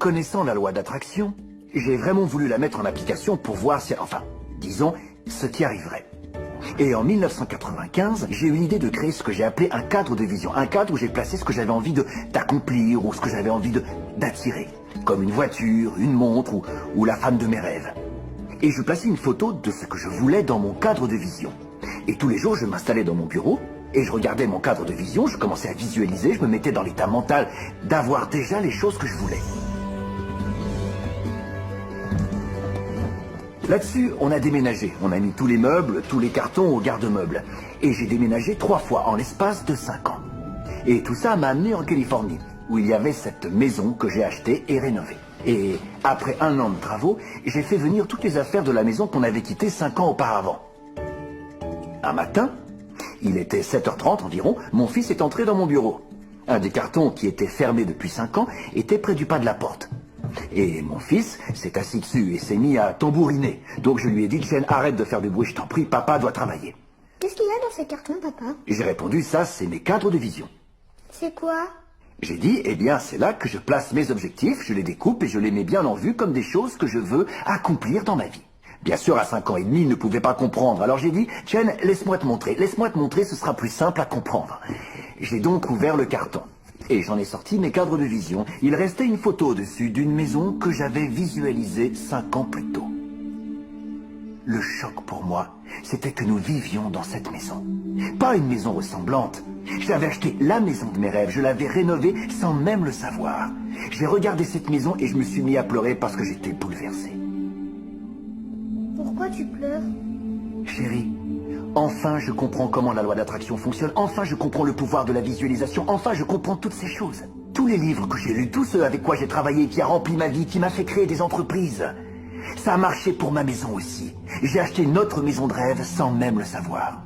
connaissant la loi d'attraction, j'ai vraiment voulu la mettre en application pour voir si, enfin, disons, ce qui arriverait. Et en 1995, j'ai eu l'idée de créer ce que j'ai appelé un cadre de vision. Un cadre où j'ai placé ce que j'avais envie d'accomplir ou ce que j'avais envie d'attirer. Comme une voiture, une montre ou la femme de mes rêves. Et je plaçais une photo de ce que je voulais dans mon cadre de vision. Et tous les jours, je m'installais dans mon bureau et je regardais mon cadre de vision, je commençais à visualiser, je me mettais dans l'état mental d'avoir déjà les choses que je voulais. Là-dessus, on a déménagé. On a mis tous les meubles, tous les cartons au garde-meubles. Et j'ai déménagé 3 fois en l'espace de 5 ans. Et tout ça m'a amené en Californie, où il y avait cette maison que j'ai achetée et rénovée. Et après 1 an de travaux, j'ai fait venir toutes les affaires de la maison qu'on avait quittée 5 ans auparavant. Un matin, il était 7h30 environ, mon fils est entré dans mon bureau. Un des cartons qui était fermé depuis 5 ans était près du pas de la porte. Et mon fils s'est assis dessus et s'est mis à tambouriner. Donc je lui ai dit, Jen, arrête de faire du bruit, je t'en prie, papa doit travailler. Qu'est-ce qu'il y a dans ces cartons, papa? J'ai répondu, ça c'est mes cadres de vision. C'est quoi? J'ai dit, eh bien c'est là que je place mes objectifs, je les découpe et je les mets bien en vue comme des choses que je veux accomplir dans ma vie. Bien sûr, à 5 ans et demi, il ne pouvait pas comprendre. Alors j'ai dit, Jen, laisse-moi te montrer, ce sera plus simple à comprendre. J'ai donc ouvert le carton. Et j'en ai sorti mes cadres de vision. Il restait une photo dessus d'une maison que j'avais visualisée 5 ans plus tôt. Le choc pour moi, c'était que nous vivions dans cette maison. Pas une maison ressemblante. J'avais acheté la maison de mes rêves, je l'avais rénovée sans même le savoir. J'ai regardé cette maison et je me suis mis à pleurer parce que j'étais bouleversé. Pourquoi tu pleures? Chérie, enfin je comprends comment la loi d'attraction fonctionne, enfin je comprends le pouvoir de la visualisation, enfin je comprends toutes ces choses. Tous les livres que j'ai lus, tous ceux avec quoi j'ai travaillé, qui a rempli ma vie, qui m'a fait créer des entreprises. Ça a marché pour ma maison aussi. J'ai acheté notre maison de rêve sans même le savoir.